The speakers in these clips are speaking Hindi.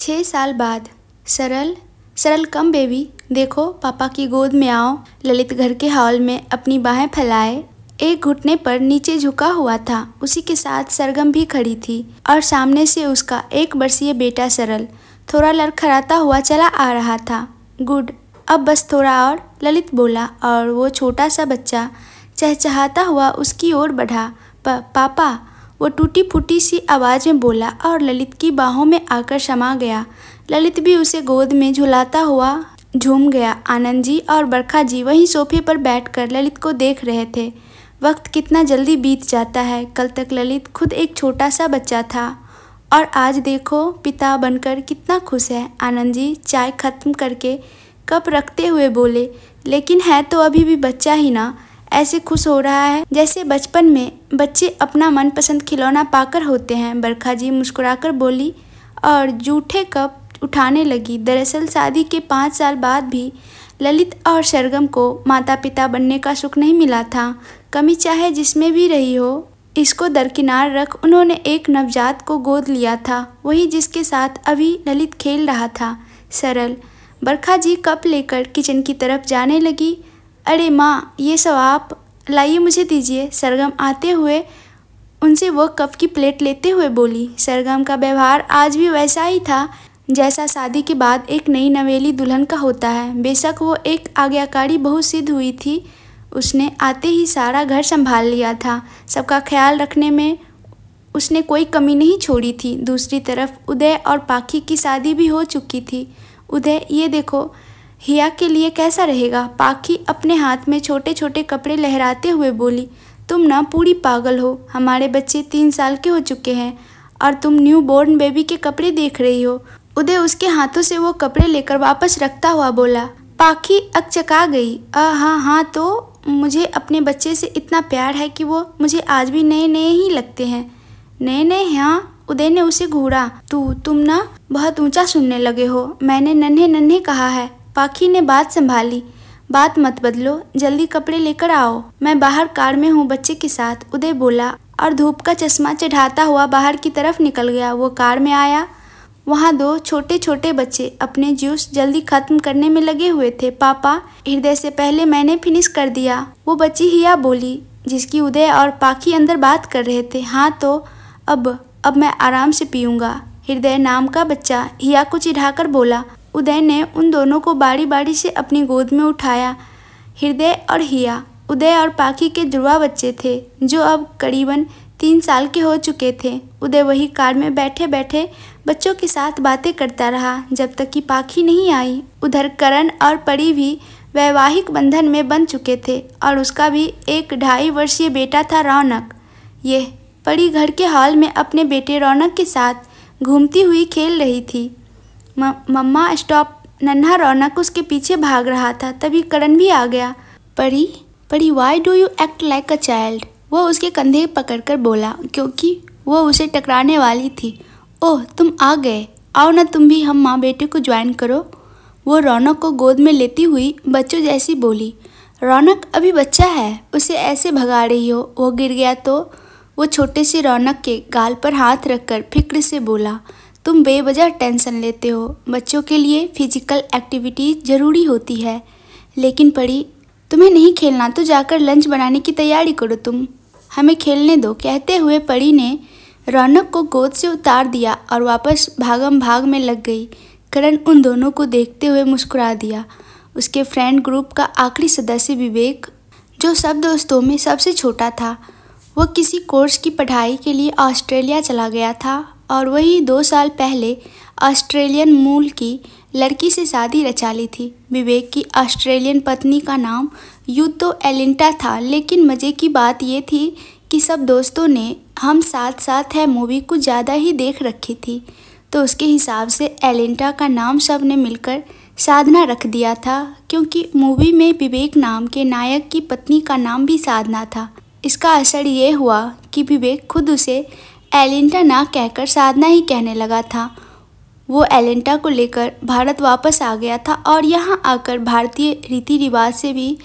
6 साल बाद। सरल सरल कम बेबी, देखो पापा की गोद में आओ। ललित घर के हॉल में अपनी बाहें फैलाए एक घुटने पर नीचे झुका हुआ था। उसी के साथ सरगम भी खड़ी थी और सामने से उसका 1 वर्षीय बेटा सरल थोड़ा लड़खड़ाता हुआ चला आ रहा था। गुड, अब बस थोड़ा और, ललित बोला और वो छोटा सा बच्चा चहचहाता हुआ उसकी ओर बढ़ा। पापा, वो टूटी फूटी सी आवाज़ में बोला और ललित की बाहों में आकर समा गया। ललित भी उसे गोद में झुलाता हुआ झूम गया। आनंद जी और बरखा जी वहीं सोफे पर बैठकर ललित को देख रहे थे। वक्त कितना जल्दी बीत जाता है। कल तक ललित खुद एक छोटा सा बच्चा था और आज देखो पिता बनकर कितना खुश है। आनंद जी चाय खत्म करके कप रखते हुए बोले, लेकिन है तो अभी भी बच्चा ही ना। ऐसे खुश हो रहा है जैसे बचपन में बच्चे अपना मनपसंद खिलौना पाकर होते हैं। बरखा जी मुस्कुराकर बोली और जूठे कप उठाने लगी। दरअसल शादी के 5 साल बाद भी ललित और सरगम को माता पिता बनने का सुख नहीं मिला था। कमी चाहे जिसमें भी रही हो, इसको दरकिनार रख उन्होंने एक नवजात को गोद लिया था, वही जिसके साथ अभी ललित खेल रहा था, सरल। बरखा जी कप लेकर किचन की तरफ जाने लगी। अरे माँ, ये सब आप लाइए, मुझे दीजिए। सरगम आते हुए उनसे वो कप की प्लेट लेते हुए बोली। सरगम का व्यवहार आज भी वैसा ही था जैसा शादी के बाद एक नई नवेली दुल्हन का होता है। बेशक वो एक आज्ञाकारी बहू सिद्ध हुई थी। उसने आते ही सारा घर संभाल लिया था। सबका ख्याल रखने में उसने कोई कमी नहीं छोड़ी थी। दूसरी तरफ उदय और पाखी की शादी भी हो चुकी थी। उदय, ये देखो हिया के लिए कैसा रहेगा। पाखी अपने हाथ में छोटे छोटे कपड़े लहराते हुए बोली, तुम ना पूरी पागल हो। हमारे बच्चे 3 साल के हो चुके हैं और तुम न्यू बोर्न बेबी के कपड़े देख रही हो। उदय उसके हाथों से वो कपड़े लेकर वापस रखता हुआ बोला। पाखी अकचका गई। हाँ, तो मुझे अपने बच्चे से इतना प्यार है कि वो मुझे आज भी नए नए ही लगते हैं। नए नए? हाँ, उदय ने उसे घूरा। तुम ना बहुत ऊंचा सुनने लगे हो। मैंने नन्हे नन्हे कहा है। पाखी ने बात संभाली। बात मत बदलो, जल्दी कपड़े लेकर आओ। मैं बाहर कार में हूँ बच्चे के साथ, उदय बोला और धूप का चश्मा चढ़ाता हुआ बाहर की तरफ निकल गया। वो कार में आया। वहाँ 2 छोटे छोटे बच्चे अपने जूस जल्दी खत्म करने में लगे हुए थे। पापा, हृदय से पहले मैंने फिनिश कर दिया, वो बच्ची हिया बोली, जिसकी उदय और पाखी अंदर बात कर रहे थे। हाँ तो अब मैं आराम से पीऊँगा, हृदय नाम का बच्चा हिया को चिढ़ाकर बोला। उदय ने उन दोनों को बारी बारी से अपनी गोद में उठाया। हृदय और हिया उदय और पाखी के जुड़वा बच्चे थे जो अब करीबन 3 साल के हो चुके थे। उदय वही कार में बैठे बैठे बच्चों के साथ बातें करता रहा जब तक कि पाखी नहीं आई। उधर करण और परी भी वैवाहिक बंधन में बंध चुके थे और उसका भी एक 2.5 वर्षीय बेटा था, रौनक। ये परी घर के हॉल में अपने बेटे रौनक के साथ घूमती हुई खेल रही थी। मम्मा स्टॉप। नन्हा रौनक उसके पीछे भाग रहा था। तभी करण भी आ गया। परी why do you act like a child, वो उसके कंधे पकड़कर बोला, क्योंकि वो उसे टकराने वाली थी। ओह, तुम आ गए, आओ ना तुम भी, हम माँ बेटे को ज्वाइन करो, वो रौनक को गोद में लेती हुई बच्चों जैसी बोली। रौनक अभी बच्चा है, उसे ऐसे भगा रही हो, वो गिर गया तो? वो छोटे से रौनक के गाल पर हाथ रखकर फिक्र से बोला, तुम बेवजह टेंशन लेते हो। बच्चों के लिए फिजिकल एक्टिविटी ज़रूरी होती है। लेकिन परी, तुम्हें नहीं खेलना तो जाकर लंच बनाने की तैयारी करो, तुम हमें खेलने दो। कहते हुए परी ने रौनक को गोद से उतार दिया और वापस भागम भाग में लग गई। करण उन दोनों को देखते हुए मुस्कुरा दिया। उसके फ्रेंड ग्रुप का आखिरी सदस्य विवेक, जो सब दोस्तों में सबसे छोटा था, वो किसी कोर्स की पढ़ाई के लिए ऑस्ट्रेलिया चला गया था और वही 2 साल पहले ऑस्ट्रेलियन मूल की लड़की से शादी रचा ली थी। विवेक की ऑस्ट्रेलियन पत्नी का नाम यूं तो एलिंटा था, लेकिन मज़े की बात ये थी कि सब दोस्तों ने हम साथ साथ है मूवी कुछ ज़्यादा ही देख रखी थी, तो उसके हिसाब से एलिंटा का नाम सब ने मिलकर साधना रख दिया था, क्योंकि मूवी में विवेक नाम के नायक की पत्नी का नाम भी साधना था। इसका असर ये हुआ कि विवेक खुद उसे एलिंटा ना कहकर साधना ही कहने लगा था। वो एलिंटा को लेकर भारत वापस आ गया था और यहाँ आकर भारतीय रीति रिवाज से भी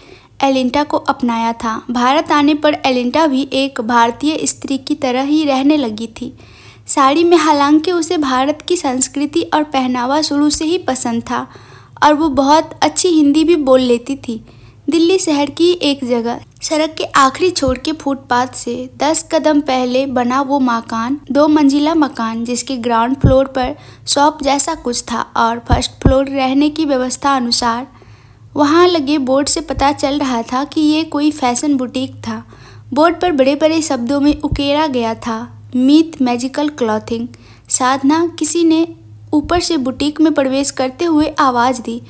एलिंटा को अपनाया था। भारत आने पर एलिंटा भी एक भारतीय स्त्री की तरह ही रहने लगी थी। साड़ी में। हालांकि उसे भारत की संस्कृति और पहनावा शुरू से ही पसंद था और वो बहुत अच्छी हिंदी भी बोल लेती थी। दिल्ली शहर की एक जगह सड़क के आखिरी छोर के फुटपाथ से 10 कदम पहले बना वो मकान 2 मंजिला मकान, जिसके ग्राउंड फ्लोर पर शॉप जैसा कुछ था और फर्स्ट फ्लोर रहने की व्यवस्था अनुसार। वहाँ लगे बोर्ड से पता चल रहा था कि ये कोई फैशन बुटीक था। बोर्ड पर बड़े बड़े शब्दों में उकेरा गया था, मीत मैजिकल क्लॉथिंग। साधना, किसी ने ऊपर से बुटीक में प्रवेश करते हुए आवाज़ दी।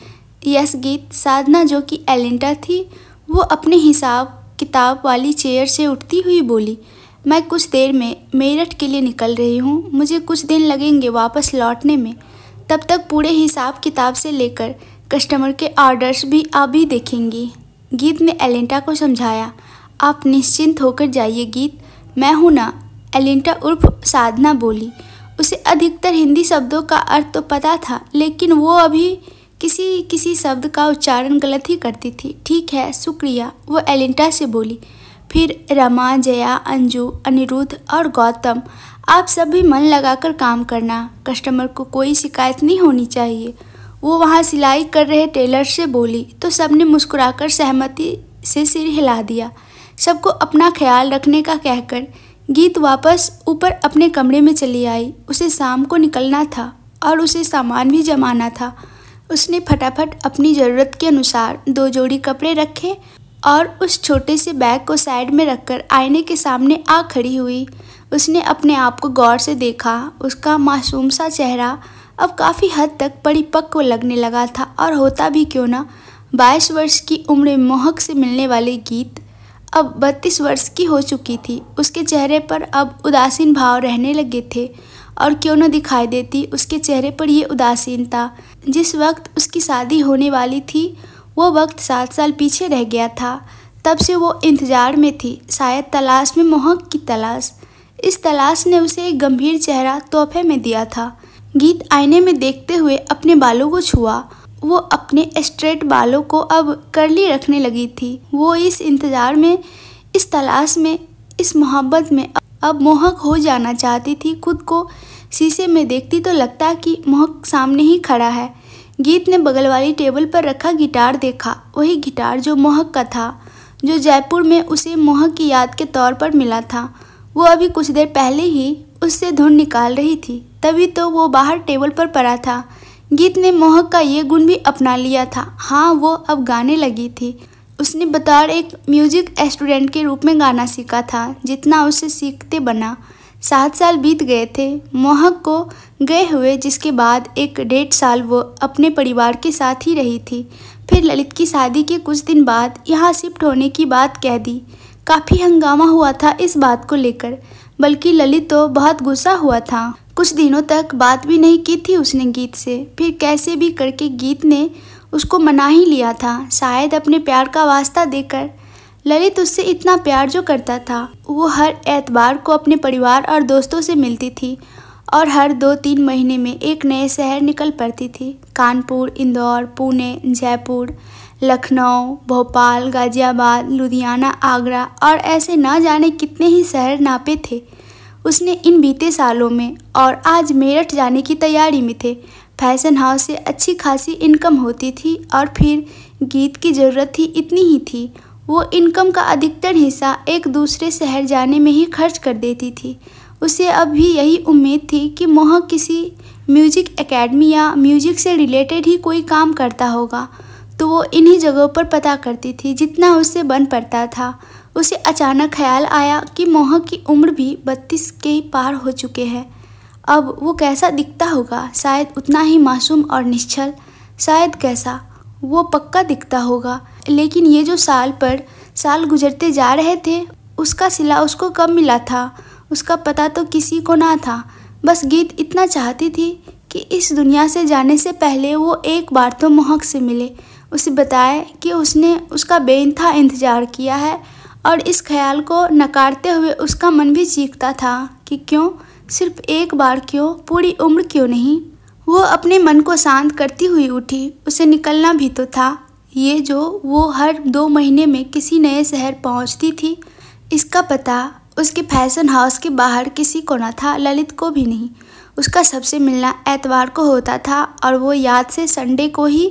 यस गीत। साधना, जो कि एलिंटा थी, वो अपने हिसाब किताब वाली चेयर से उठती हुई बोली, मैं कुछ देर में मेरठ के लिए निकल रही हूँ। मुझे कुछ दिन लगेंगे वापस लौटने में। तब तक पूरे हिसाब किताब से लेकर कस्टमर के ऑर्डर्स भी आप ही देखेंगी। गीत ने एलिंटा को समझाया। आप निश्चिंत होकर जाइए गीत, मैं हूँ ना। एलिंटा उर्फ साधना बोली। उसे अधिकतर हिंदी शब्दों का अर्थ तो पता था, लेकिन वो अभी किसी शब्द का उच्चारण गलत ही करती थी। ठीक है, शुक्रिया, वो एलिंटा से बोली। फिर रमा, जया, अंजू, अनिरुद्ध और गौतम, आप सब भी मन लगाकर काम करना। कस्टमर को कोई शिकायत नहीं होनी चाहिए। वो वहाँ सिलाई कर रहे टेलर से बोली तो सबने मुस्कुराकर सहमति से सिर हिला दिया। सबको अपना ख्याल रखने का कहकर गीत वापस ऊपर अपने कमरे में चली आई। उसे शाम को निकलना था और उसे सामान भी जमाना था। उसने फटाफट अपनी ज़रूरत के अनुसार 2 जोड़ी कपड़े रखे और उस छोटे से बैग को साइड में रखकर आईने के सामने आ खड़ी हुई। उसने अपने आप को गौर से देखा। उसका मासूम सा चेहरा अब काफ़ी हद तक परिपक्व लगने लगा था, और होता भी क्यों ना। 22 वर्ष की उम्र में मोहक से मिलने वाली गीत अब 32 वर्ष की हो चुकी थी। उसके चेहरे पर अब उदासीन भाव रहने लगे थे, और क्यों न दिखाई देती उसके चेहरे पर ये उदासीनता। जिस वक्त उसकी शादी होने वाली थी वो वक्त 7 साल पीछे रह गया था। तब से वो इंतज़ार में थी, शायद तलाश में मोहक की तलाश। इस तलाश ने उसे एक गंभीर चेहरा तोहफे में दिया था। गीत आईने में देखते हुए अपने बालों को छुआ। वो अपने स्ट्रेट बालों को अब कर्ली रखने लगी थी। वो इस इंतज़ार में, इस तलाश में, इस मोहब्बत में अब मोहक हो जाना चाहती थी। खुद को शीशे में देखती तो लगता कि मोहक सामने ही खड़ा है। गीत ने बगल वाली टेबल पर रखा गिटार देखा, वही गिटार जो मोहक का था, जो जयपुर में उसे मोहक की याद के तौर पर मिला था। वो अभी कुछ देर पहले ही उससे धुन निकाल रही थी, तभी तो वो बाहर टेबल पर पड़ा था। गीत ने मोहक का ये गुण भी अपना लिया था। हाँ, वो अब गाने लगी थी। उसने बतौर एक म्यूजिक स्टूडेंट के रूप में गाना सीखा था। जितना उसे सीखते बना। 7 साल बीत गए थे मोहक को गए हुए, जिसके बाद 1-1.5 साल वो अपने परिवार के साथ ही रही थी। फिर ललित की शादी के कुछ दिन बाद यहाँ शिफ्ट होने की बात कह दी। काफ़ी हंगामा हुआ था इस बात को लेकर, बल्कि ललित तो बहुत गुस्सा हुआ था। कुछ दिनों तक बात भी नहीं की थी उसने गीत से। फिर कैसे भी करके गीत ने उसको मना ही लिया था, शायद अपने प्यार का वास्ता देकर। ललित उससे इतना प्यार जो करता था, वो हर एतवार को अपने परिवार और दोस्तों से मिलती थी और हर 2-3 महीने में एक नए शहर निकल पड़ती थी। कानपुर, इंदौर, पुणे, जयपुर, लखनऊ, भोपाल, गाजियाबाद, लुधियाना, आगरा और ऐसे ना जाने कितने ही शहर नापे थे उसने इन बीते सालों में, और आज मेरठ जाने की तैयारी में थे। फैशन हाउस से अच्छी खासी इनकम होती थी और फिर गीत की ज़रूरत ही इतनी ही थी। वो इनकम का अधिकतर हिस्सा एक दूसरे शहर जाने में ही खर्च कर देती थी। उसे अब भी यही उम्मीद थी कि मोहक किसी म्यूजिक एकेडमी या म्यूजिक से रिलेटेड ही कोई काम करता होगा, तो वो इन्हीं जगहों पर पता करती थी जितना उससे बन पड़ता था। उसे अचानक ख्याल आया कि मोहक की उम्र भी 32 के पार हो चुके हैं। अब वो कैसा दिखता होगा? शायद उतना ही मासूम और निश्चल। शायद कैसा, वो पक्का दिखता होगा। लेकिन ये जो साल पर साल गुजरते जा रहे थे, उसका सिला उसको कब मिला था? उसका पता तो किसी को ना था। बस गीत इतना चाहती थी कि इस दुनिया से जाने से पहले वो एक बार तो मोहक से मिले, उसे बताए कि उसने उसका बेइंतहा इंतज़ार किया है। और इस ख्याल को नकारते हुए उसका मन भी चीखता था कि क्यों, सिर्फ एक बार क्यों, पूरी उम्र क्यों नहीं। वो अपने मन को शांत करती हुई उठी। उसे निकलना भी तो था। ये जो वो हर 2 महीने में किसी नए शहर पहुंचती थी, इसका पता उसके फैशन हाउस के बाहर किसी को न था, ललित को भी नहीं। उसका सबसे मिलना एतवार को होता था और वो याद से संडे को ही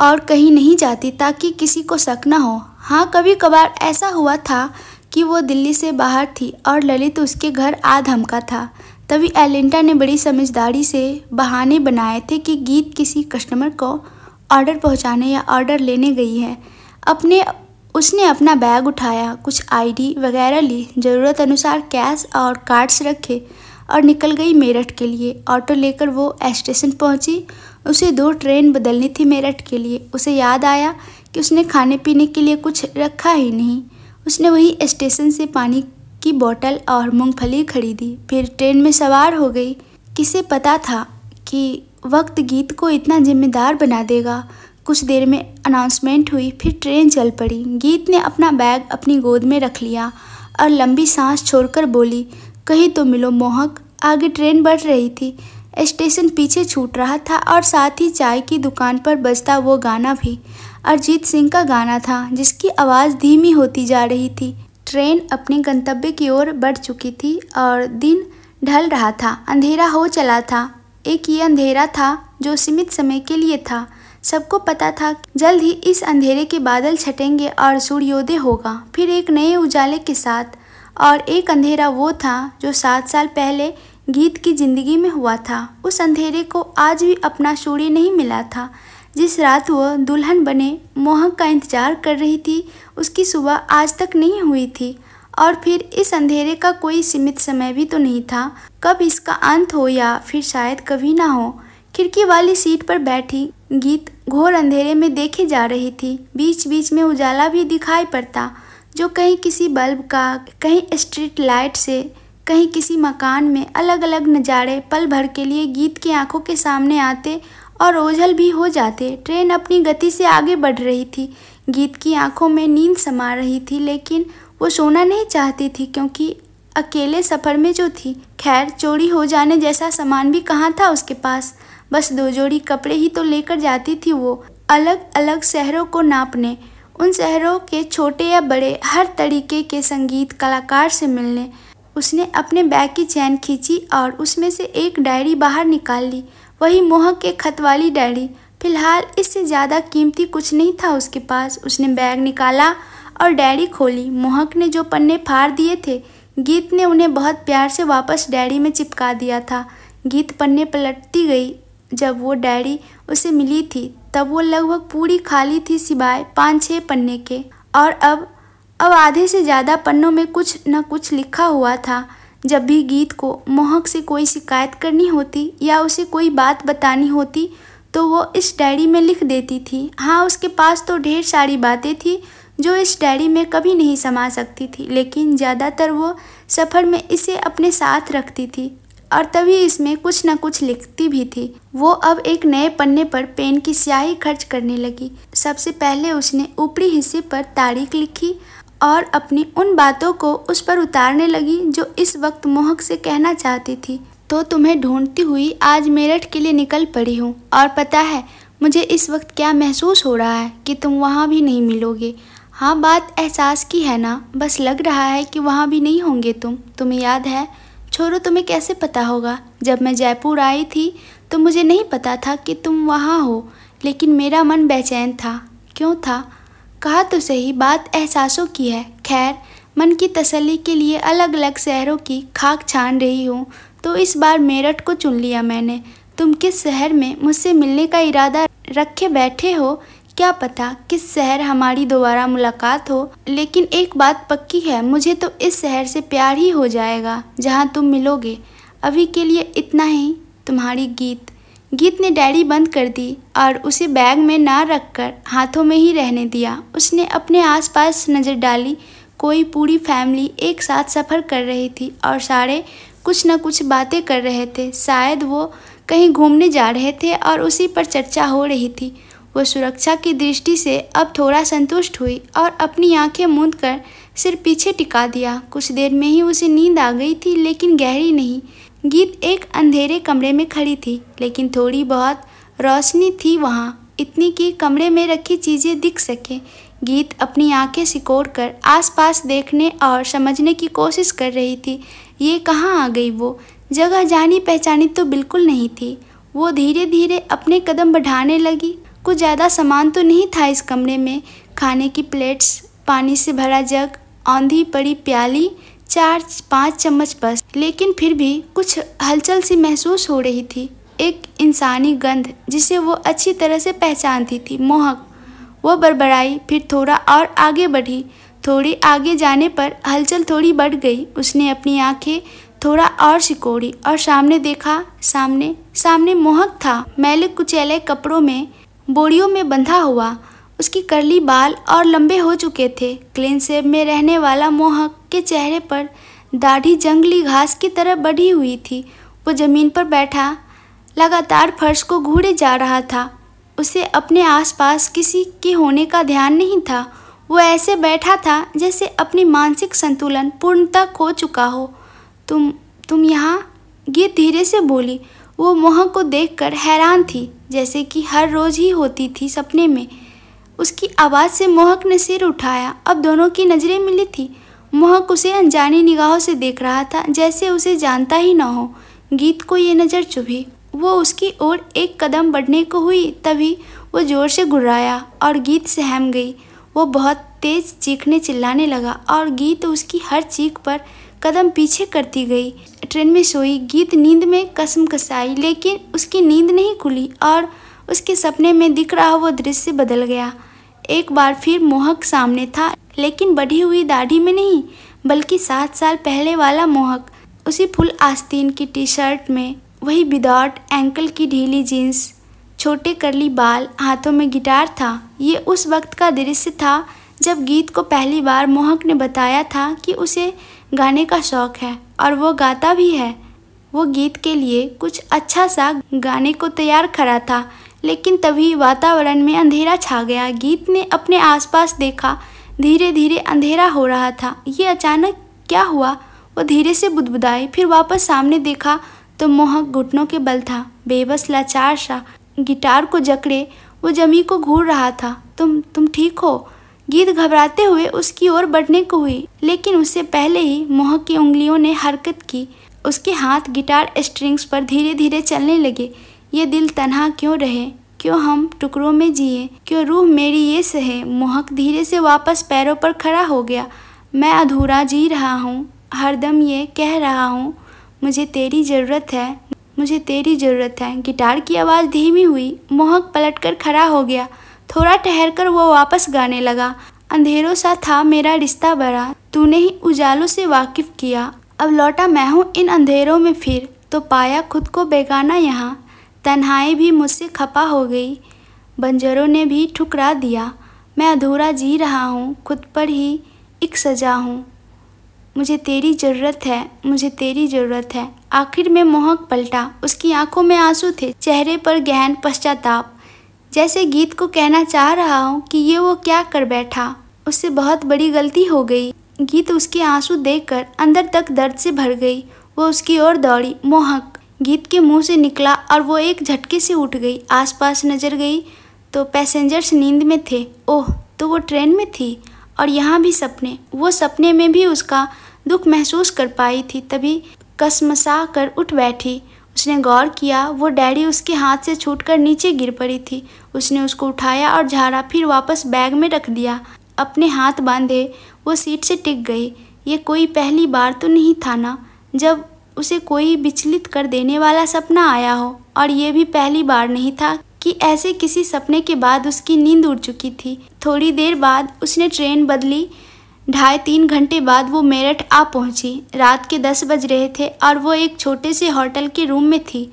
और कहीं नहीं जाती ताकि किसी को शक न हो। हाँ, कभी कभार ऐसा हुआ था कि वो दिल्ली से बाहर थी और ललित उसके घर आ धमका था। तभी एलिंटा ने बड़ी समझदारी से बहाने बनाए थे कि गीत किसी कस्टमर को ऑर्डर पहुंचाने या ऑर्डर लेने गई है। उसने अपना बैग उठाया, कुछ आईडी वगैरह ली, ज़रूरत अनुसार कैश और कार्ड्स रखे और निकल गई मेरठ के लिए। ऑटो लेकर वो स्टेशन पहुंची। उसे 2 ट्रेन बदलनी थी मेरठ के लिए। उसे याद आया कि उसने खाने पीने के लिए कुछ रखा ही नहीं। उसने वही स्टेशन से पानी की बोतल और मूंगफली खरीदी, फिर ट्रेन में सवार हो गई। किसे पता था कि वक्त गीत को इतना जिम्मेदार बना देगा। कुछ देर में अनाउंसमेंट हुई, फिर ट्रेन चल पड़ी। गीत ने अपना बैग अपनी गोद में रख लिया और लंबी सांस छोड़कर बोली, कहीं तो मिलो मोहक। आगे ट्रेन बढ़ रही थी। स्टेशन पीछे छूट रहा था और साथ ही चाय की दुकान पर बजता वो गाना भी अरिजीत सिंह का गाना था, जिसकी आवाज़ धीमी होती जा रही थी। ट्रेन अपने गंतव्य की ओर बढ़ चुकी थी और दिन ढल रहा था। अंधेरा हो चला था। एक ये अंधेरा था जो सीमित समय के लिए था। सबको पता था जल्द ही इस अंधेरे के बादल छटेंगे और सूर्योदय होगा, फिर एक नए उजाले के साथ। और एक अंधेरा वो था जो 7 साल पहले गीत की जिंदगी में हुआ था। उस अंधेरे को आज भी अपना सूर्य नहीं मिला था। जिस रात वो दुल्हन बने मोहक का इंतजार कर रही थी, उसकी सुबह आज तक नहीं हुई थी। और फिर इस अंधेरे का कोई सीमित समय भी तो नहीं था। कब इसका अंत हो या फिर शायद कभी ना हो। खिड़की वाली सीट पर बैठी गीत घोर अंधेरे में देखे जा रही थी। बीच बीच में उजाला भी दिखाई पड़ता, जो कहीं किसी बल्ब का, कहीं स्ट्रीट लाइट से, कहीं किसी मकान में। अलग अलग नज़ारे पल भर के लिए गीत की आंखों के सामने आते और ओझल भी हो जाते। ट्रेन अपनी गति से आगे बढ़ रही थी। गीत की आंखों में नींद समा रही थी, लेकिन वो सोना नहीं चाहती थी, क्योंकि अकेले सफ़र में जो थी। खैर, चोरी हो जाने जैसा सामान भी कहाँ था उसके पास। बस 2 जोड़ी कपड़े ही तो लेकर जाती थी वो, अलग अलग शहरों को नापने, उन शहरों के छोटे या बड़े, हर तरीके के संगीत कलाकार से मिलने। उसने अपने बैग की चैन खींची और उसमें से एक डायरी बाहर निकाल ली, वही मोहक के खत वाली डायरी। फिलहाल इससे ज़्यादा कीमती कुछ नहीं था उसके पास। उसने बैग निकाला और डायरी खोली। मोहक ने जो पन्ने फाड़ दिए थे, गीत ने उन्हें बहुत प्यार से वापस डायरी में चिपका दिया था। गीत पन्ने पलटती गई। जब वो डायरी उसे मिली थी तब वो लगभग पूरी खाली थी, सिवाय 5-6 पन्ने के। और अब आधे से ज़्यादा पन्नों में कुछ न कुछ लिखा हुआ था। जब भी गीत को मोहक से कोई शिकायत करनी होती या उसे कोई बात बतानी होती तो वो इस डायरी में लिख देती थी। हाँ, उसके पास तो ढेर सारी बातें थी जो इस डायरी में कभी नहीं समा सकती थी, लेकिन ज़्यादातर वो सफ़र में इसे अपने साथ रखती थी और तभी इसमें कुछ न कुछ लिखती भी थी। वो अब एक नए पन्ने पर पेन की स्याही खर्च करने लगी। सबसे पहले उसने ऊपरी हिस्से पर तारीख लिखी और अपनी उन बातों को उस पर उतारने लगी जो इस वक्त मोहक से कहना चाहती थी। तो तुम्हें ढूंढती हुई आज मेरठ के लिए निकल पड़ी हूँ, और पता है मुझे इस वक्त क्या महसूस हो रहा है कि तुम वहाँ भी नहीं मिलोगे। हाँ, बात एहसास की है ना, बस लग रहा है कि वहाँ भी नहीं होंगे तुम। तुम्हें याद है? छोड़ो, तुम्हें कैसे पता होगा? जब मैं जयपुर आई थी तो मुझे नहीं पता था कि तुम वहाँ हो, लेकिन मेरा मन बेचैन था। क्यों था? कहा तो सही, बात एहसासों की है। खैर, मन की तसल्ली के लिए अलग अलग शहरों की खाक छान रही हूँ, तो इस बार मेरठ को चुन लिया मैंने। तुम किस शहर में मुझसे मिलने का इरादा रखे बैठे हो, क्या पता किस शहर हमारी दोबारा मुलाकात हो। लेकिन एक बात पक्की है, मुझे तो इस शहर से प्यार ही हो जाएगा जहाँ तुम मिलोगे। अभी के लिए इतना ही, तुम्हारी गीत। गीत ने डायरी बंद कर दी और उसे बैग में ना रखकर हाथों में ही रहने दिया। उसने अपने आसपास नज़र डाली। कोई पूरी फैमिली एक साथ सफ़र कर रही थी और सारे कुछ न कुछ बातें कर रहे थे। शायद वो कहीं घूमने जा रहे थे और उसी पर चर्चा हो रही थी। वो सुरक्षा की दृष्टि से अब थोड़ा संतुष्ट हुई और अपनी आंखें मूंद कर सिर पीछे टिका दिया। कुछ देर में ही उसे नींद आ गई थी, लेकिन गहरी नहीं। गीत एक अंधेरे कमरे में खड़ी थी, लेकिन थोड़ी बहुत रोशनी थी वहाँ, इतनी कि कमरे में रखी चीज़ें दिख सके। गीत अपनी आंखें सिकोड़कर आसपास देखने और समझने की कोशिश कर रही थी। ये कहाँ आ गई वो जगह, जानी पहचानी तो बिल्कुल नहीं थी। वो धीरे धीरे अपने कदम बढ़ाने लगी। कुछ ज़्यादा सामान तो नहीं था इस कमरे में। खाने की प्लेट्स, पानी से भरा जग, औंधी पड़ी प्याली, 4-5 चम्मच बस। लेकिन फिर भी कुछ हलचल सी महसूस हो रही थी, एक इंसानी गंध जिसे वो अच्छी तरह से पहचानती थी, मोहक। वो बड़बड़ाई, फिर थोड़ा और आगे बढ़ी। थोड़ी आगे जाने पर हलचल थोड़ी बढ़ गई। उसने अपनी आंखें थोड़ा और सिकोड़ी और सामने देखा। सामने मोहक था, मैले कुचैले कपड़ों में, बोरियों में बंधा हुआ। उसकी कर्ली बाल और लंबे हो चुके थे। क्लीन शेव में रहने वाला मोहक के चेहरे पर दाढ़ी जंगली घास की तरह बढ़ी हुई थी। वो जमीन पर बैठा लगातार फर्श को घूरे जा रहा था। उसे अपने आसपास किसी के होने का ध्यान नहीं था। वो ऐसे बैठा था जैसे अपनी मानसिक संतुलन पूर्णतः खो चुका हो। तुम यहाँ? गीत धीरे से बोली। वो मोहक को देखकर हैरान थी, जैसे कि हर रोज ही होती थी सपने में। उसकी आवाज़ से मोहक ने सिर उठाया। अब दोनों की नज़रें मिली थी। मोहक उसे अनजानी निगाहों से देख रहा था, जैसे उसे जानता ही न हो। गीत को ये नज़र चुभी। वो उसकी ओर एक कदम बढ़ने को हुई, तभी वो ज़ोर से गुर्राया और गीत सहम गई। वो बहुत तेज चीखने चिल्लाने लगा और गीत उसकी हर चीख पर कदम पीछे करती गई। ट्रेन में सोई गीत नींद में कसम कसाई, लेकिन उसकी नींद नहीं खुली और उसके सपने में दिख रहा वो दृश्य बदल गया। एक बार फिर मोहक सामने था, लेकिन बढ़ी हुई दाढ़ी में नहीं, बल्कि 7 साल पहले वाला मोहक। उसी फुल आस्तीन की टी शर्ट में, वही विदाउट एंकल की ढीली जीन्स, छोटे कर्ली बाल, हाथों में गिटार था। ये उस वक्त का दृश्य था जब गीत को पहली बार मोहक ने बताया था कि उसे गाने का शौक है और वो गाता भी है। वो गीत के लिए कुछ अच्छा सा गाने को तैयार करा था, लेकिन तभी वातावरण में अंधेरा छा गया। गीत ने अपने आसपास देखा। धीरे धीरे अंधेरा हो रहा था। ये अचानक क्या हुआ? वो धीरे से बुदबुदाई, फिर वापस सामने देखा तो मोहक घुटनों के बल था, बेबस लाचार सा। गिटार को जकड़े वो जमी को घूर रहा था। तुम ठीक हो? गीत घबराते हुए उसकी ओर बढ़ने को हुई, लेकिन उससे पहले ही मोहक की उंगलियों ने हरकत की। उसके हाथ गिटार स्ट्रिंग्स पर धीरे धीरे चलने लगे। ये दिल तन्हा क्यों रहे, क्यों हम टुकड़ों में जिए, क्यों रूह मेरी ये सहे। मोहक धीरे से वापस पैरों पर खड़ा हो गया। मैं अधूरा जी रहा हूँ, हरदम ये कह रहा हूँ, मुझे तेरी ज़रूरत है, मुझे तेरी ज़रूरत है। गिटार की आवाज़ धीमी हुई। मोहक पलटकर खड़ा हो गया। थोड़ा ठहरकर वो वापस गाने लगा। अंधेरों सा था मेरा रिश्ता भरा, तूने ही उजालों से वाकिफ किया। अब लौटा मैं हूँ इन अंधेरों में फिर, तो पाया खुद को बेगाना यहाँ। तन्हाई भी मुझसे खपा हो गई, बंजरों ने भी ठुकरा दिया। मैं अधूरा जी रहा हूँ, खुद पर ही एक सजा हूँ। मुझे तेरी ज़रूरत है, मुझे तेरी ज़रूरत है। आखिर में मोहक पलटा। उसकी आंखों में आंसू थे, चेहरे पर गहन पश्चाताप, जैसे गीत को कहना चाह रहा हूँ कि ये वो क्या कर बैठा, उससे बहुत बड़ी गलती हो गई। गीत उसके आंसू देखकर अंदर तक दर्द से भर गई। वो उसकी ओर दौड़ी। मोहक गीत के मुंह से निकला और वो एक झटके से उठ गई। आसपास नजर गई तो पैसेंजर्स नींद में थे। ओह, तो वो ट्रेन में थी और यहाँ भी सपने। वो सपने में भी उसका दुख महसूस कर पाई थी। तभी कसमसा कर उठ बैठी। उसने गौर किया, वो डैडी उसके हाथ से छूटकर नीचे गिर पड़ी थी। उसने उसको उठाया और झाड़ा, फिर वापस बैग में रख दिया। अपने हाथ बांधे वो सीट से टिक गई। ये कोई पहली बार तो नहीं था ना जब उसे कोई विचलित कर देने वाला सपना आया हो, और ये भी पहली बार नहीं था कि ऐसे किसी सपने के बाद उसकी नींद उड़ चुकी थी। थोड़ी देर बाद उसने ट्रेन बदली। 2.5-3 घंटे बाद वो मेरठ आ पहुंची। रात के 10 बज रहे थे और वो एक छोटे से होटल के रूम में थी।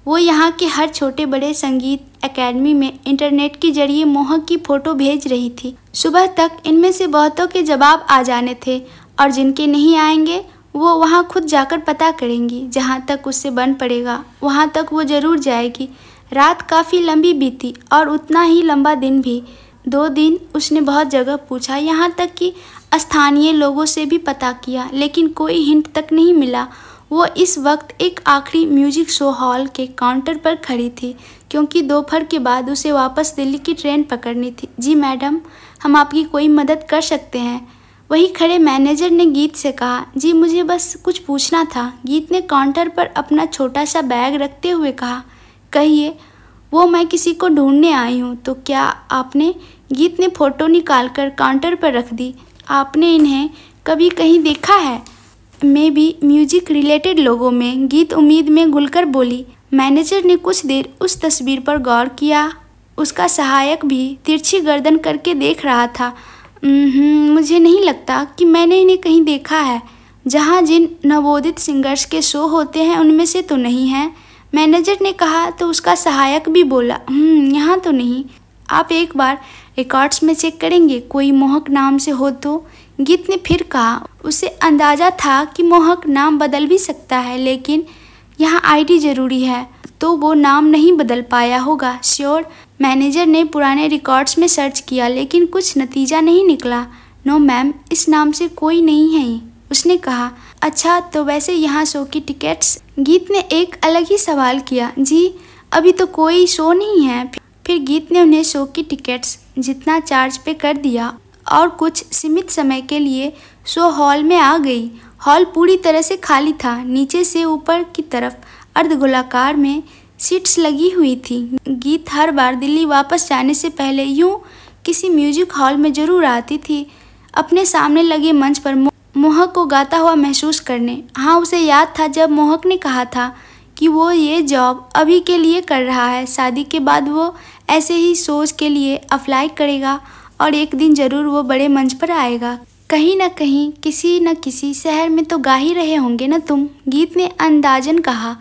वो यहाँ के हर छोटे बड़े संगीत एकेडमी में इंटरनेट के जरिए मोहक की फ़ोटो भेज रही थी। सुबह तक इनमें से बहुतों के जवाब आ जाने थे, और जिनके नहीं आएंगे वो वहाँ खुद जाकर पता करेंगी। जहाँ तक उससे बन पड़ेगा वहाँ तक वो ज़रूर जाएगी। रात काफ़ी लंबी बीती और उतना ही लंबा दिन भी। 2 दिन उसने बहुत जगह पूछा, यहाँ तक कि स्थानीय लोगों से भी पता किया, लेकिन कोई हिंट तक नहीं मिला। वो इस वक्त एक आखिरी म्यूजिक शो हॉल के काउंटर पर खड़ी थी, क्योंकि दोपहर के बाद उसे वापस दिल्ली की ट्रेन पकड़नी थी। जी मैडम, हम आपकी कोई मदद कर सकते हैं? वही खड़े मैनेजर ने गीत से कहा। जी मुझे बस कुछ पूछना था। गीत ने काउंटर पर अपना छोटा सा बैग रखते हुए कहा। कहिए। वो मैं किसी को ढूंढने आई हूँ। तो क्या आपने? गीत ने फ़ोटो निकालकर काउंटर पर रख दी। आपने इन्हें कभी कहीं देखा है? मैं भी म्यूजिक रिलेटेड लोगों में, गीत उम्मीद में घुलकर बोली। मैनेजर ने कुछ देर उस तस्वीर पर गौर किया। उसका सहायक भी तिरछी गर्दन करके देख रहा था। मुझे नहीं लगता कि मैंने इन्हें कहीं देखा है। जहाँ जिन नवोदित सिंगर्स के शो होते हैं उनमें से तो नहीं है, मैनेजर ने कहा। तो उसका सहायक भी बोला, यहाँ तो नहीं। आप एक बार रिकॉर्ड्स में चेक करेंगे, कोई मोहक नाम से हो तो? गीत ने फिर कहा। उसे अंदाज़ा था कि मोहक नाम बदल भी सकता है, लेकिन यहाँ आईडी ज़रूरी है, तो वो नाम नहीं बदल पाया होगा। श्योर। मैनेजर ने पुराने रिकॉर्ड्स में सर्च किया, लेकिन कुछ नतीजा नहीं निकला। नो मैम, इस नाम से कोई नहीं है, उसने कहा। अच्छा, तो वैसे यहाँ शो की टिकट्स? गीत ने एक अलग ही सवाल किया। जी अभी तो कोई शो नहीं है। फिर गीत ने उन्हें शो की टिकट्स जितना चार्ज पे कर दिया और कुछ सीमित समय के लिए शो हॉल में आ गई। हॉल पूरी तरह से खाली था। नीचे से ऊपर की तरफ अर्धगोलाकार में सीट्स लगी हुई थी। गीत हर बार दिल्ली वापस जाने से पहले यूं किसी म्यूजिक हॉल में ज़रूर आती थी, अपने सामने लगे मंच पर मोहक को गाता हुआ महसूस करने। हाँ, उसे याद था जब मोहक ने कहा था कि वो ये जॉब अभी के लिए कर रहा है, शादी के बाद वो ऐसे ही सोच के लिए अप्लाई करेगा और एक दिन ज़रूर वो बड़े मंच पर आएगा। कहीं ना कहीं, किसी न किसी शहर में तो गा ही रहे होंगे ना तुम? गीत ने अंदाजन कहा।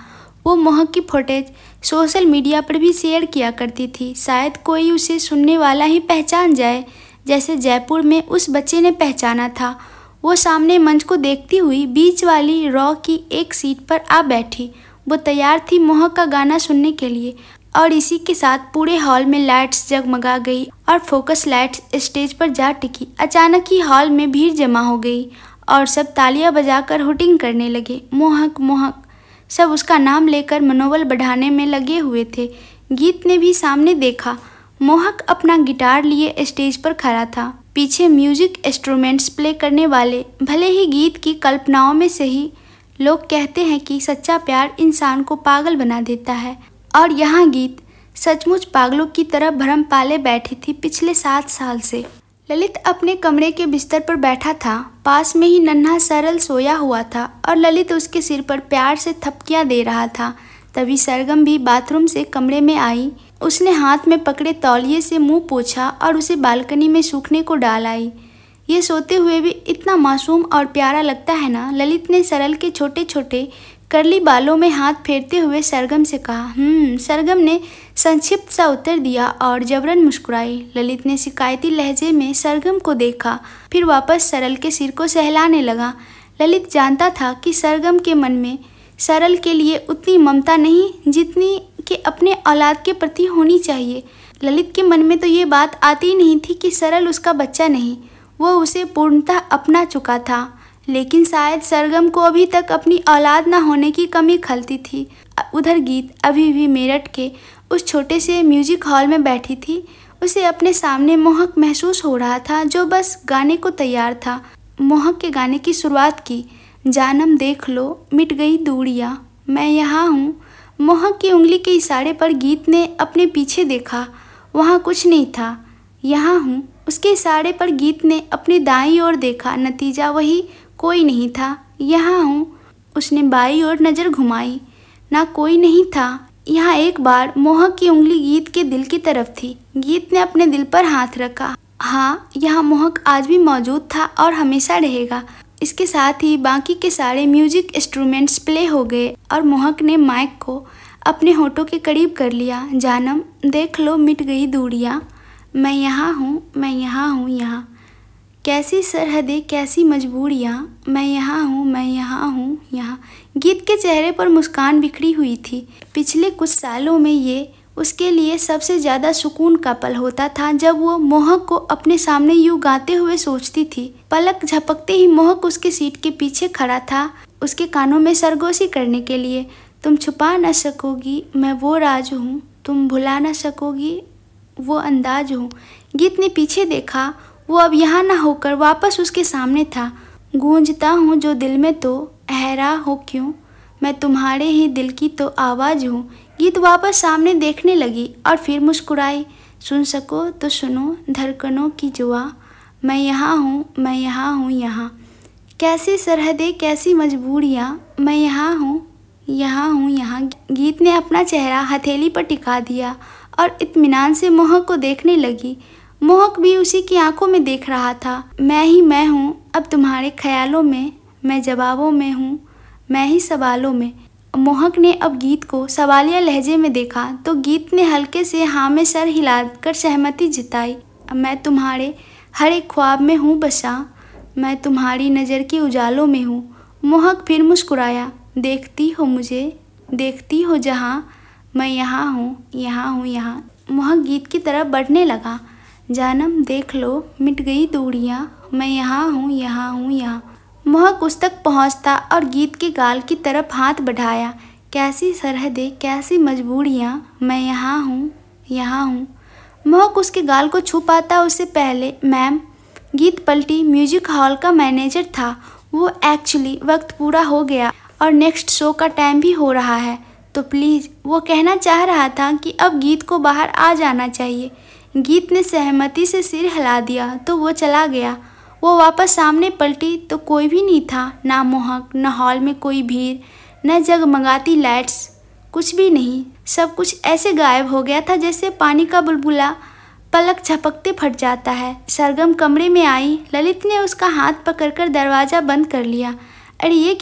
वो मोहक की फुटेज सोशल मीडिया पर भी शेयर किया करती थी। शायद कोई उसे सुनने वाला ही पहचान जाए, जैसे जयपुर में उस बच्चे ने पहचाना था। वो सामने मंच को देखती हुई बीच वाली रॉ की एक सीट पर आ बैठी। वो तैयार थी मोहक का गाना सुनने के लिए, और इसी के साथ पूरे हॉल में लाइट्स जगमगा गई और फोकस लाइट्स स्टेज पर जा टिकी। अचानक ही हॉल में भीड़ जमा हो गई और सब तालियां बजाकर हुटिंग करने लगे। मोहक मोहक, सब उसका नाम लेकर मनोबल बढ़ाने में लगे हुए थे। गीत ने भी सामने देखा। मोहक अपना गिटार लिए स्टेज पर खड़ा था। पीछे म्यूजिक इंस्ट्रूमेंट्स प्ले करने वाले। भले ही गीत की कल्पनाओं में से ही लोग कहते हैं कि सच्चा प्यार इंसान को पागल बना देता है, और यहाँ गीत सचमुच पागलों की तरह भरम पाले बैठी थी पिछले 7 साल से। ललित अपने कमरे के बिस्तर पर बैठा था। पास में ही नन्हा सरल सोया हुआ था और ललित उसके सिर पर प्यार से थपकियां दे रहा था। तभी सरगम भी बाथरूम से कमरे में आई। उसने हाथ में पकड़े तौलिए से मुंह पोंछा और उसे बालकनी में सूखने को डाल आई। ये सोते हुए भी इतना मासूम और प्यारा लगता है ना? ललित ने सरल के छोटे छोटे करली बालों में हाथ फेरते हुए सरगम से कहा। सरगम ने संक्षिप्त सा उत्तर दिया और जबरन मुस्कुराई। ललित ने शिकायती लहजे में सरगम को देखा, फिर वापस सरल के सिर को सहलाने लगा। ललित जानता था कि सरगम के मन में सरल के लिए उतनी ममता नहीं जितनी कि अपने औलाद के प्रति होनी चाहिए। ललित के मन में तो ये बात आती ही नहीं थी कि सरल उसका बच्चा नहीं, वो उसे पूर्णतः अपना चुका था। लेकिन शायद सरगम को अभी तक अपनी औलाद न होने की कमी खलती थी। उधर गीत अभी भी मेरठ के उस छोटे से म्यूजिक हॉल में बैठी थी। उसे अपने सामने मोहक महसूस हो रहा था, जो बस गाने को तैयार था। मोहक के गाने की शुरुआत की। जानम देख लो मिट गई दूरियां, मैं यहाँ हूँ। मोहक की उंगली के इशारे पर गीत ने अपने पीछे देखा। वहाँ कुछ नहीं था। यहाँ हूँ। उसके इशारे पर गीत ने अपनी दाईं ओर देखा। नतीजा वही, कोई नहीं था। यहाँ हूँ। उसने बाईं ओर नज़र घुमाई, ना कोई नहीं था। यहाँ एक बार मोहक की उंगली गीत के दिल की तरफ थी। गीत ने अपने दिल पर हाथ रखा। हाँ, यहाँ मोहक आज भी मौजूद था और हमेशा रहेगा। इसके साथ ही बाकी के सारे म्यूजिक इंस्ट्रूमेंट्स प्ले हो गए और मोहक ने माइक को अपने होठों के करीब कर लिया। जानम देख लो मिट गई दूरियां, मैं यहाँ हूँ, मैं यहाँ हूँ। यहाँ कैसी सरहदें, कैसी मजबूरियाँ, मैं यहाँ हूँ, मैं यहाँ हूँ। यहाँ गीत के चेहरे पर मुस्कान बिखरी हुई थी। पिछले कुछ सालों में ये उसके लिए सबसे ज़्यादा सुकून का पल होता था, जब वो मोहक को अपने सामने यूँ गाते हुए सोचती थी। पलक झपकते ही मोहक उसके सीट के पीछे खड़ा था। उसके कानों में सरगोशी करने के लिए। तुम छुपा न सकोगी मैं वो राज हूँ, तुम भुला न सकोगी वो अंदाज हूँ। गीत ने पीछे देखा, वो अब यहाँ न होकर वापस उसके सामने था। गूंजता हूँ जो दिल में तो हैरा हो क्यों, मैं तुम्हारे ही दिल की तो आवाज़ हूँ। गीत वापस सामने देखने लगी और फिर मुस्कुराई। सुन सको तो सुनो धड़कनों की जुआ, मैं यहाँ हूँ, मैं यहाँ हूँ यहाँ। कैसी सरहदें कैसी मजबूरियाँ, मैं यहाँ हूँ, यहाँ हूँ यहाँ। गीत ने अपना चेहरा हथेली पर टिका दिया और इत्मीनान से मोहक को देखने लगी। मोहक भी उसी की आंखों में देख रहा था। मैं ही मैं हूँ अब तुम्हारे ख्यालों में, मैं जवाबों में हूँ, मैं ही सवालों में। मोहक ने अब गीत को सवालिया लहजे में देखा तो गीत ने हल्के से हाँ में सर हिलाकर सहमति जताई। मैं तुम्हारे हर एक ख्वाब में हूँ बसा, मैं तुम्हारी नज़र के उजालों में हूँ। मोहक फिर मुस्कुराया। देखती हो मुझे, देखती हो जहाँ, मैं यहाँ हूँ, यहाँ हूँ यहाँ। मोहक गीत की तरफ बढ़ने लगा। जानम देख लो मिट गई दूरियाँ, मैं यहाँ हूँ, यहाँ हूँ यहाँ। मोहक उस तक पहुँचता और गीत के गाल की तरफ हाथ बढ़ाया। कैसी सरहदें कैसी मजबूरियाँ, मैं यहाँ हूँ, यहाँ हूँ। मोहक उसके गाल को छू पाता उससे पहले मैम। गीत पलटी। म्यूजिक हॉल का मैनेजर था वो। एक्चुअली वक्त पूरा हो गया और नेक्स्ट शो का टाइम भी हो रहा है, तो प्लीज़। वो कहना चाह रहा था कि अब गीत को बाहर आ जाना चाहिए। गीत ने सहमति से सिर हिला दिया तो वो चला गया। वो वापस सामने पलटी तो कोई भी नहीं था, ना मोहक, न हॉल में कोई भीड़, न जगमगाती लाइट्स, कुछ भी नहीं। सब कुछ ऐसे गायब हो गया था जैसे पानी का बुलबुला पलक झपकते फट जाता है। सरगम कमरे में आई। ललित ने उसका हाथ पकड़कर दरवाज़ा बंद कर लिया। अरे ये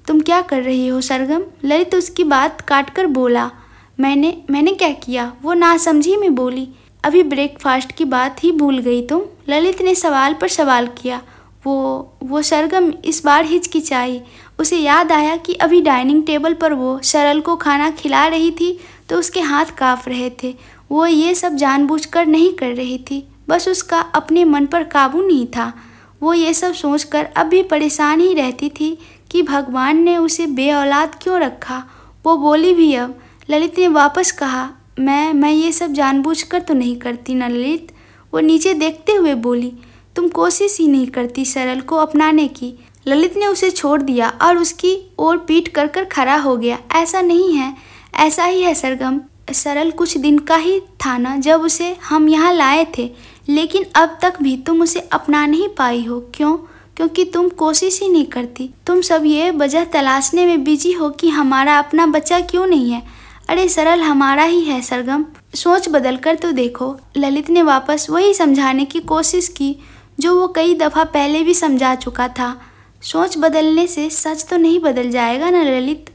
तुम क्या कर रही हो सरगम? ललित उसकी बात काटकर बोला। मैंने क्या किया? वो नासमझी में बोली। अभी ब्रेकफास्ट की बात ही भूल गई तुम? ललित ने सवाल पर सवाल किया। वो सरगम इस बार हिचकिचाई। उसे याद आया कि अभी डाइनिंग टेबल पर वो सरल को खाना खिला रही थी तो उसके हाथ काँप रहे थे। वो ये सब जानबूझकर नहीं कर रही थी, बस उसका अपने मन पर काबू नहीं था। वो ये सब सोचकर अब भी परेशान ही रहती थी कि भगवान ने उसे बेऔलाद क्यों रखा। वो बोली भी अब। ललित ने वापस कहा, मैं ये सब जानबूझकर तो नहीं करती ना ललित। वो नीचे देखते हुए बोली, तुम कोशिश ही नहीं करती सरल को अपनाने की। ललित ने उसे छोड़ दिया और उसकी ओर पीठ कर कर खड़ा हो गया। ऐसा नहीं है, ऐसा ही है सरगम। सरल कुछ दिन का ही था ना जब उसे हम यहाँ लाए थे, लेकिन अब तक भी तुम उसे अपना नहीं पाई हो। क्यों? क्योंकि तुम कोशिश ही नहीं करती। तुम सब ये वजह तलाशने में बिजी हो कि हमारा अपना बच्चा क्यों नहीं है। अरे सरल हमारा ही है सरगम, सोच बदल कर तो देखो। ललित ने वापस वही समझाने की कोशिश की जो वो कई दफ़ा पहले भी समझा चुका था। सोच बदलने से सच तो नहीं बदल जाएगा ना ललित,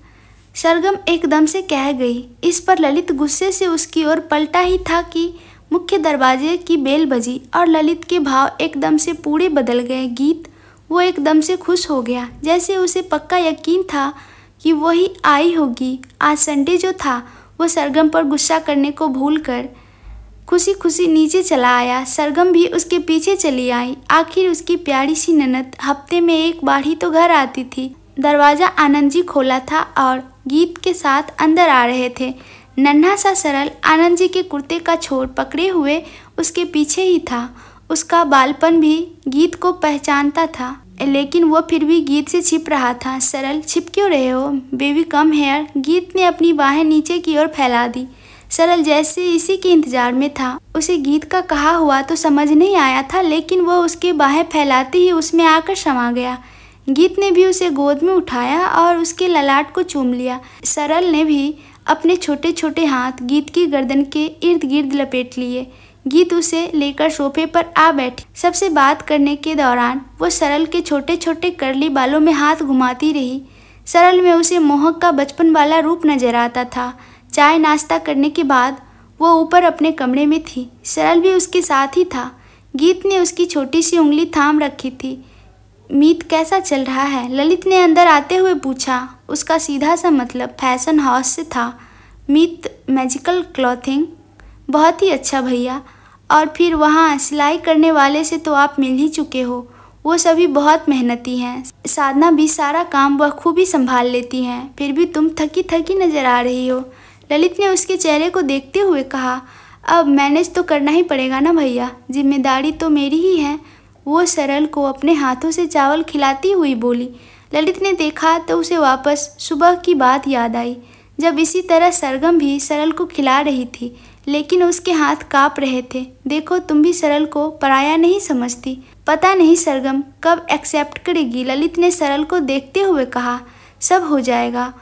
सरगम एकदम से कह गई। इस पर ललित गुस्से से उसकी ओर पलटा ही था कि मुख्य दरवाजे की बेल बजी और ललित के भाव एकदम से पूरे बदल गए। गीत, वो एकदम से खुश हो गया, जैसे उसे पक्का यकीन था कि वही आई होगी। आज संडे जो था वो सरगम पर गुस्सा करने को भूलकर खुशी खुशी नीचे चला आया। सरगम भी उसके पीछे चली आई। आखिर उसकी प्यारी सी ननद हफ्ते में एक बार ही तो घर आती थी। दरवाज़ा आनंद जी खोला था और गीत के साथ अंदर आ रहे थे। नन्हा सा सरल आनंद जी के कुर्ते का छोर पकड़े हुए उसके पीछे ही था। उसका बालपन भी गीत को पहचानता था, लेकिन वो फिर भी गीत से छिप रहा था। सरल छिप क्यों रहे हो बेबी, कम हेयर। गीत ने अपनी बाहें नीचे की ओर फैला दी। सरल जैसे इसी के इंतजार में था। उसे गीत का कहा हुआ तो समझ नहीं आया था, लेकिन वो उसकी बाहें फैलाते ही उसमें आकर समा गया। गीत ने भी उसे गोद में उठाया और उसके ललाट को चूम लिया। सरल ने भी अपने छोटे छोटे हाथ गीत की गर्दन के इर्द गिर्द लपेट लिए। गीत उसे लेकर सोफे पर आ बैठी। सबसे बात करने के दौरान वो सरल के छोटे छोटे करली बालों में हाथ घुमाती रही। सरल में उसे मोहक का बचपन वाला रूप नजर आता था। चाय नाश्ता करने के बाद वो ऊपर अपने कमरे में थी। सरल भी उसके साथ ही था। गीत ने उसकी छोटी सी उंगली थाम रखी थी। मीत कैसा चल रहा है? ललित ने अंदर आते हुए पूछा। उसका सीधा सा मतलब फैशन हाउस से था। मीत मैजिकल क्लॉथिंग, बहुत ही अच्छा भैया। और फिर वहाँ सिलाई करने वाले से तो आप मिल ही चुके हो। वो सभी बहुत मेहनती हैं। साधना भी सारा काम बखूबी संभाल लेती हैं, फिर भी तुम थकी थकी नजर आ रही हो। ललित ने उसके चेहरे को देखते हुए कहा, अब मैनेज तो करना ही पड़ेगा ना भैया, जिम्मेदारी तो मेरी ही है। वो सरल को अपने हाथों से चावल खिलाती हुई बोली। ललित ने देखा तो उसे वापस सुबह की बात याद आई, जब इसी तरह सरगम भी सरल को खिला रही थी, लेकिन उसके हाथ काँप रहे थे। देखो, तुम भी सरल को पराया नहीं समझती। पता नहीं सरगम कब एक्सेप्ट करेगी, ललित ने सरल को देखते हुए कहा। सब हो जाएगा,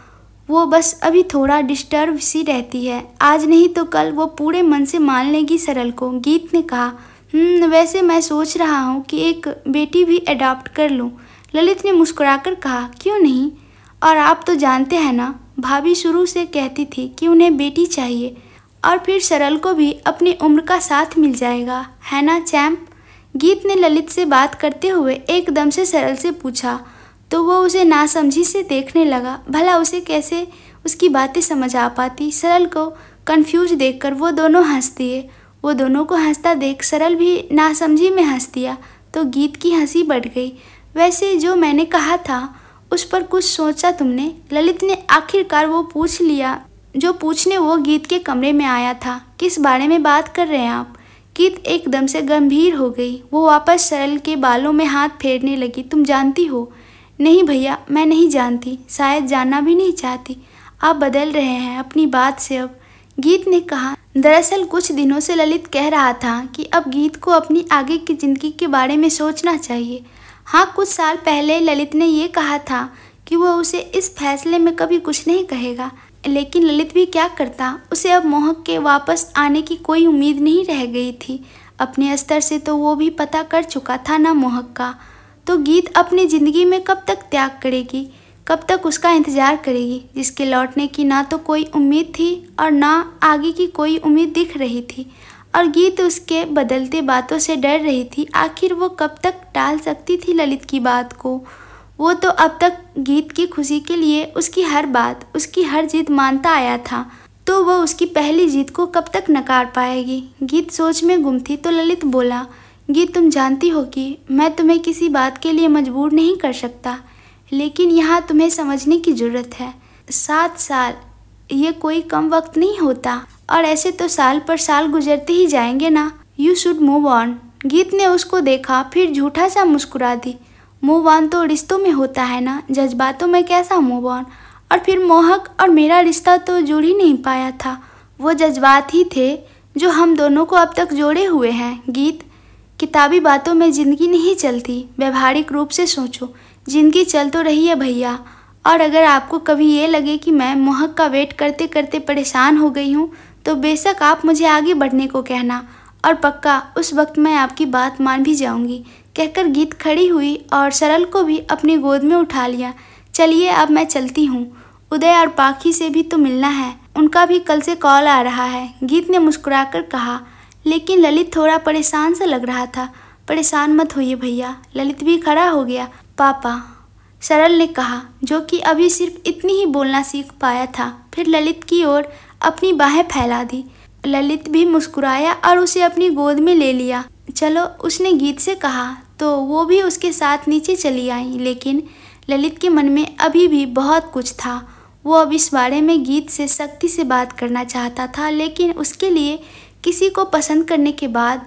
वो बस अभी थोड़ा डिस्टर्ब सी रहती है। आज नहीं तो कल वो पूरे मन से मान लेगी सरल को, गीत ने कहा। वैसे मैं सोच रहा हूँ कि एक बेटी भी अडॉप्ट कर लूँ, ललित ने मुस्कुराकर कहा। क्यों नहीं, और आप तो जानते हैं ना, भाभी शुरू से कहती थी कि उन्हें बेटी चाहिए, और फिर सरल को भी अपनी उम्र का साथ मिल जाएगा, है ना चैम्प। गीत ने ललित से बात करते हुए एकदम से सरल से पूछा, तो वो उसे नासमझी से देखने लगा। भला उसे कैसे उसकी बातें समझ आ पाती। सरल को कंफ्यूज देखकर वो दोनों हंस दिए। वो दोनों को हंसता देख सरल भी नासमझी में हंस दिया तो गीत की हंसी बढ़ गई। वैसे जो मैंने कहा था उस पर कुछ सोचा तुमने, ललित ने आखिरकार वो पूछ लिया जो पूछने वो गीत के कमरे में आया था। किस बारे में बात कर रहे हैं आप। गीत एकदम से गंभीर हो गई। वो वापस सरल के बालों में हाथ फेरने लगी। तुम जानती हो। नहीं भैया, मैं नहीं जानती, शायद जानना भी नहीं चाहती। आप बदल रहे हैं अपनी बात से अब, गीत ने कहा। दरअसल कुछ दिनों से ललित कह रहा था कि अब गीत को अपनी आगे की ज़िंदगी के बारे में सोचना चाहिए। हाँ, कुछ साल पहले ललित ने ये कहा था कि वो उसे इस फैसले में कभी कुछ नहीं कहेगा, लेकिन ललित भी क्या करता। उसे अब मोहक के वापस आने की कोई उम्मीद नहीं रह गई थी। अपने स्तर से तो वो भी पता कर चुका था ना मोहक का। तो गीत अपनी ज़िंदगी में कब तक त्याग करेगी, कब तक उसका इंतज़ार करेगी, जिसके लौटने की ना तो कोई उम्मीद थी और ना आगे की कोई उम्मीद दिख रही थी। और गीत उसके बदलते बातों से डर रही थी। आखिर वो कब तक टाल सकती थी ललित की बात को। वो तो अब तक गीत की खुशी के लिए उसकी हर बात, उसकी हर जिद मानता आया था, तो वो उसकी पहली जिद को कब तक नकार पाएगी। गीत सोच में गुम थी तो ललित बोला, गीत तुम जानती हो कि मैं तुम्हें किसी बात के लिए मजबूर नहीं कर सकता, लेकिन यहाँ तुम्हें समझने की ज़रूरत है। 7 साल ये कोई कम वक्त नहीं होता, और ऐसे तो साल पर साल गुजरते ही जाएंगे ना। You should move on. गीत ने उसको देखा, फिर झूठा सा मुस्कुरा दी। मूव ऑन तो रिश्तों में होता है ना, जज्बातों में कैसा मूव ऑन। और फिर मोहक और मेरा रिश्ता तो जुड़ ही नहीं पाया था। वो जज्बात ही थे जो हम दोनों को अब तक जोड़े हुए हैं। गीत, किताबी बातों में ज़िंदगी नहीं चलती, व्यवहारिक रूप से सोचो। ज़िंदगी चल तो रही है भैया, और अगर आपको कभी ये लगे कि मैं मोहक का वेट करते करते परेशान हो गई हूँ तो बेशक आप मुझे आगे बढ़ने को कहना, और पक्का उस वक्त मैं आपकी बात मान भी जाऊँगी। कहकर गीत खड़ी हुई और सरल को भी अपनी गोद में उठा लिया। चलिए अब मैं चलती हूँ, उदय और पाखी से भी तो मिलना है, उनका भी कल से कॉल आ रहा है, गीत ने मुस्कुराकर कहा। लेकिन ललित थोड़ा परेशान सा लग रहा था। परेशान मत होइए भैया, ललित भी खड़ा हो गया। पापा, सरल ने कहा, जो कि अभी सिर्फ इतनी ही बोलना सीख पाया था। फिर ललित की ओर अपनी बाहें फैला दी। ललित भी मुस्कुराया और उसे अपनी गोद में ले लिया। चलो, उसने गीत से कहा तो वो भी उसके साथ नीचे चली आई। लेकिन ललित के मन में अभी भी बहुत कुछ था। वो अब इस बारे में गीत से सख्ती से बात करना चाहता था, लेकिन उसके लिए किसी को पसंद करने के बाद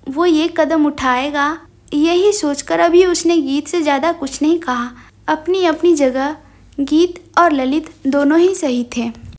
वो ये कदम उठाएगा, यही सोचकर अभी उसने गीत से ज़्यादा कुछ नहीं कहा। अपनी अपनी जगह गीत और ललित दोनों ही सही थे।